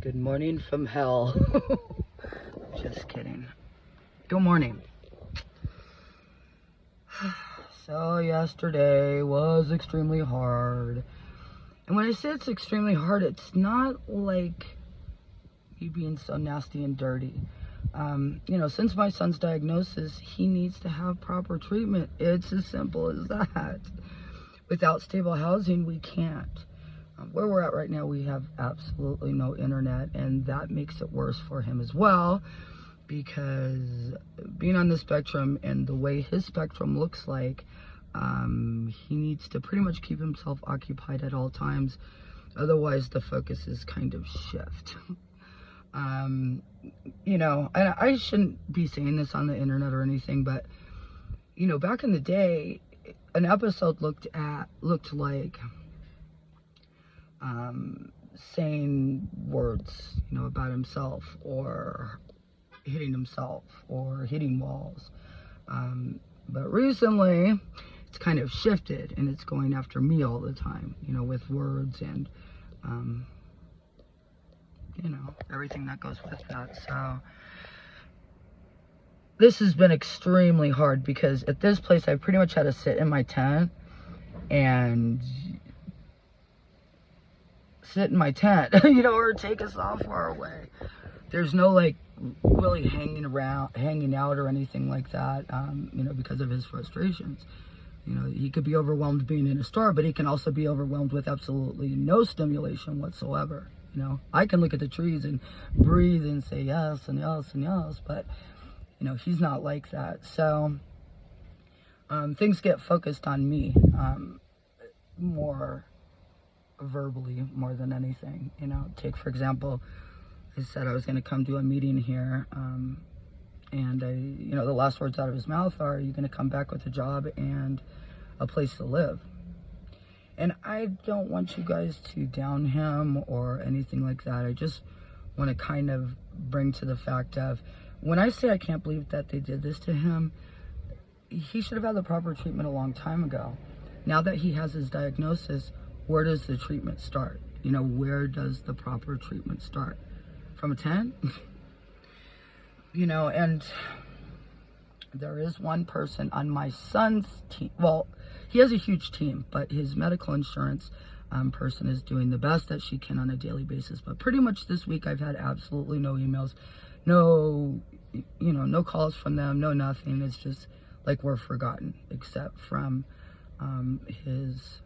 Good morning from hell. Just kidding. Good morning. So yesterday was extremely hard. And when I say it's extremely hard, it's not like me being so nasty and dirty. Since my son's diagnosis, he needs to have proper treatment. It's as simple as that. Without stable housing, we can't. Where we're at right now, we have absolutely no internet, and that makes it worse for him as well, because being on the spectrum and the way his spectrum looks like, he needs to pretty much keep himself occupied at all times. Otherwise, the focus is kind of shift. And I shouldn't be saying this on the internet or anything, but, back in the day, an episode looked like saying words, about himself, or hitting himself, or hitting walls. But recently, it's kind of shifted, and it's going after me all the time, with words and, everything that goes with that. So this has been extremely hard, because at this place, I pretty much had to sit in my tent and or take a software away. There's no really hanging out or anything like that, because of his frustrations. He could be overwhelmed being in a store, but he can also be overwhelmed with absolutely no stimulation whatsoever. I can look at the trees and breathe and say yes and yes and yes, but he's not like that. So things get focused on me more verbally, more than anything. Take for example, I said I was going to come do a meeting here, and the last words out of his mouth are, "You going to come back with a job and a place to live?" And I don't want you guys to down him or anything like that. I just want to kind of bring to the fact of, when I say I can't believe that they did this to him, he should have had the proper treatment a long time ago. Now that he has his diagnosis, where does the treatment start? Where does the proper treatment start? From a 10? And there is one person on my son's team. Well, he has a huge team, but his medical insurance person is doing the best that she can on a daily basis. But pretty much this week, I've had absolutely no emails, no calls from them, no nothing. It's just like we're forgotten, except from his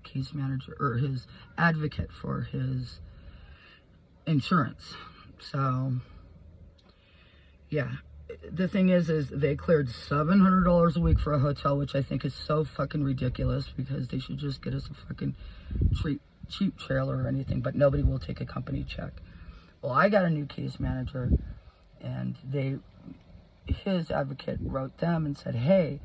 case manager, or his advocate for his insurance. So yeah, the thing is they cleared $700 a week for a hotel, which I think is so fucking ridiculous, because they should just get us a fucking cheap trailer or anything, but nobody will take a company check. Well, I got a new case manager, and his advocate wrote them and said, "Hey,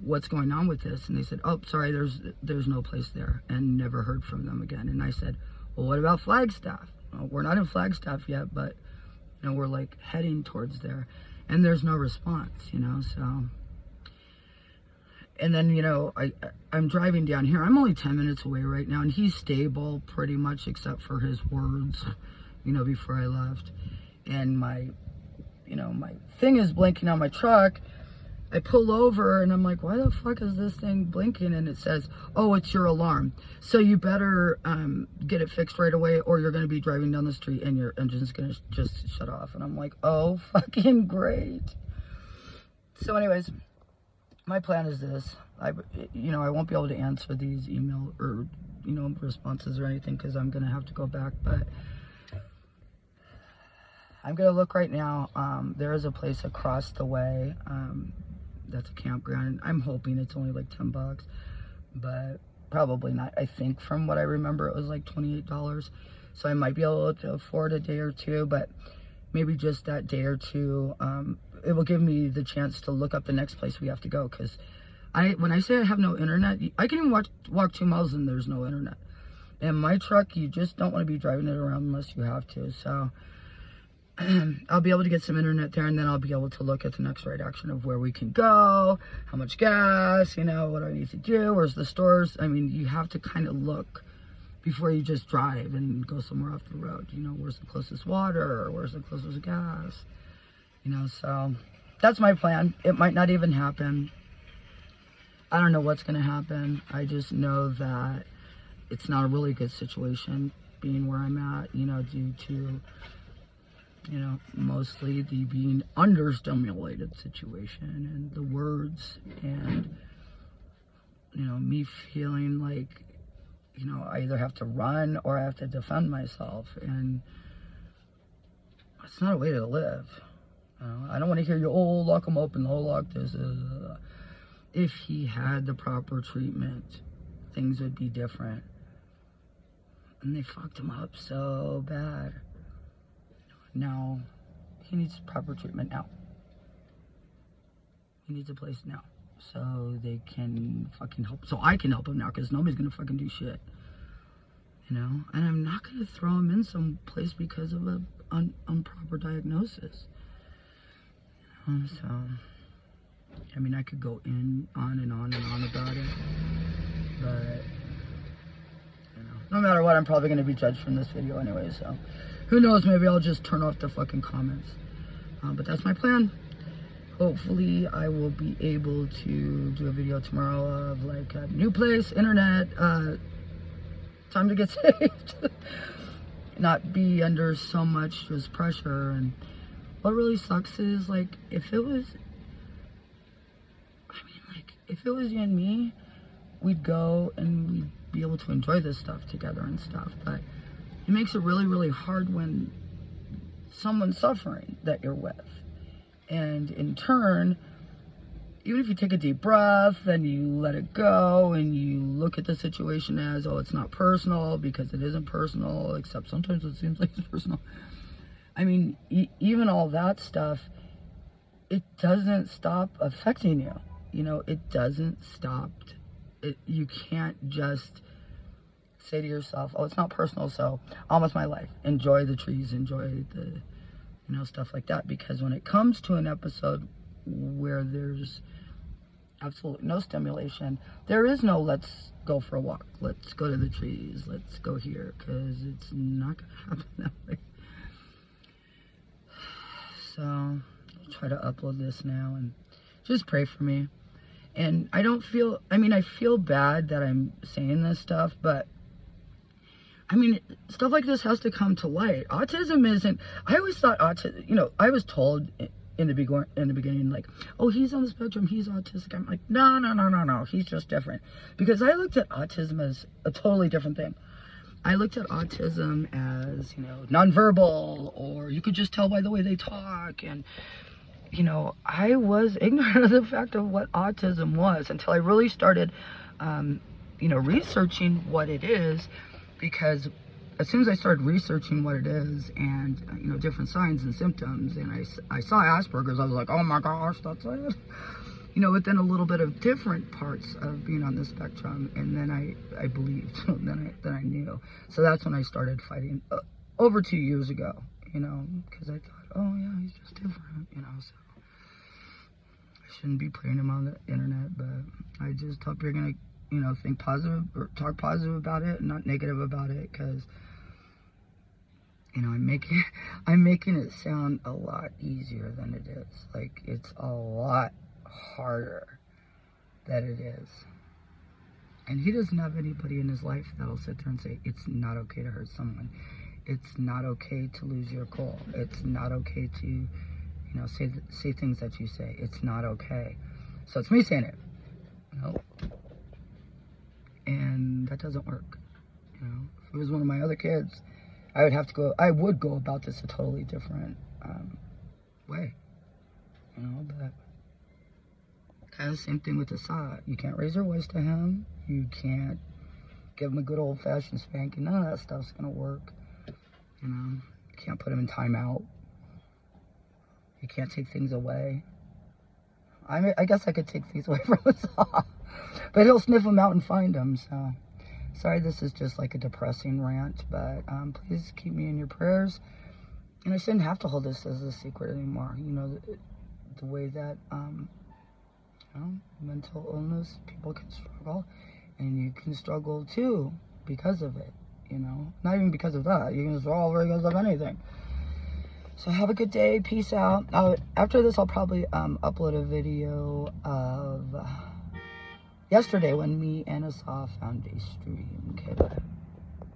what's going on with this?" And they said, "Oh, sorry, there's no place there," and never heard from them again. And I said, "Well, what about Flagstaff?" Well, we're not in Flagstaff yet, but we're heading towards there, and there's no response. So, and then I'm driving down here. I'm only 10 minutes away right now, and he's stable pretty much, except for his words, before I left. And my thing is blinking on my truck. I pull over, and I'm like, why the fuck is this thing blinking? And it says, "Oh, it's your alarm. So you better get it fixed right away, or you're going to be driving down the street and your engine's going to just shut off." And I'm like, oh, fucking great. So anyways, my plan is this. I won't be able to answer these email or, responses or anything, because I'm going to have to go back. But I'm going to look right now. There is a place across the way. That's a campground. I'm hoping it's only $10, but probably not. I think from what I remember, it was $28. So I might be able to afford a day or two, but maybe just that day or two, it will give me the chance to look up the next place we have to go. Because when I say I have no internet, I can even walk 2 miles and there's no internet. And my truck, you just don't want to be driving it around unless you have to. So I'll be able to get some internet there, and then I'll be able to look at the next right action of where we can go, how much gas, what do I need to do, where's the stores. I mean, you have to kind of look before you just drive and go somewhere off the road. You know, where's the closest water, or where's the closest gas? You know, so that's my plan. It might not even happen. I don't know what's going to happen. I just know that it's not a really good situation being where I'm at, you know, due to, you know, mostly the being understimulated situation and the words and, you know, me feeling like, you know, I either have to run or I have to defend myself, and it's not a way to live. You know, I don't want to hear you, oh, lock him up and oh, lock this. If he had the proper treatment, things would be different. And they fucked him up so bad. Now, he needs proper treatment now. He needs a place now. So they can fucking help. So I can help him now, because nobody's gonna fucking do shit. You know? And I'm not gonna throw him in some place because of a improper diagnosis. You know? So, I mean, I could go on and on about it. But, you know, no matter what, I'm probably gonna be judged from this video anyway, so who knows, maybe I'll just turn off the fucking comments. But that's my plan. Hopefully I will be able to do a video tomorrow of like a new place, internet, time to get saved. Not be under so much just pressure. And what really sucks is, like, if it was you and me, we'd go and we'd be able to enjoy this stuff together and stuff. But it makes it really, really hard when someone's suffering that you're with. And in turn, even if you take a deep breath and you let it go and you look at the situation as, oh, it's not personal, because it isn't personal, except sometimes it seems like it's personal. I mean, even all that stuff, it doesn't stop affecting you. You know, it doesn't stop. You can't just say to yourself, oh, it's not personal, so almost my life. Enjoy the trees, enjoy the, you know, stuff like that. Because when it comes to an episode where there's absolutely no stimulation, there is no let's go for a walk, let's go to the trees, let's go here, because it's not going to happen that way. So I'll try to upload this now, and just pray for me. And I don't feel, I mean, I feel bad that I'm saying this stuff, but I mean, stuff like this has to come to light. Autism isn't, I always thought autism, you know, I was told in the beginning, like, oh, he's on the spectrum, he's autistic. I'm like, no, he's just different. Because I looked at autism as a totally different thing. I looked at autism as, you know, nonverbal, or you could just tell by the way they talk. And, you know, I was ignorant of the fact of what autism was until I really started, you know, researching what it is. Because as soon as I started researching what it is and, you know, different signs and symptoms, and I saw Asperger's, I was like, oh my gosh, that's it. You know, within a little bit of different parts of being on the spectrum, and then I believed, then I knew. So that's when I started fighting over 2 years ago, you know, because I thought, oh yeah, he's just different, you know, so I shouldn't be putting him on the internet. But I just hope you're going to, you know, think positive or talk positive about it and not negative about it, because, you know, I'm making it sound a lot easier than it is. Like, it's a lot harder than it is. And he doesn't have anybody in his life that'll sit there and say, it's not okay to hurt someone. It's not okay to lose your cool. It's not okay to, you know, say things that you say. It's not okay. So it's me saying it, you know. And that doesn't work. You know, if it was one of my other kids, I would go about this a totally different way. You know, but kind of the same thing with Assad. You can't raise your voice to him. You can't give him a good old-fashioned spanking. None of that stuff's gonna work. You know, you can't put him in timeout. You can't take things away. I guess I could take things away from Assad, but he'll sniff them out and find them. So, sorry, this is just like a depressing rant, but please keep me in your prayers. And I shouldn't have to hold this as a secret anymore. You know, the way that you know, mental illness, people can struggle, and you can struggle too because of it. you know? Not even because of that. You can just roll over because of anything. So have a good day. Peace out. After this, I'll probably upload a video of yesterday when me and Asaf found a stream. Okay, bye.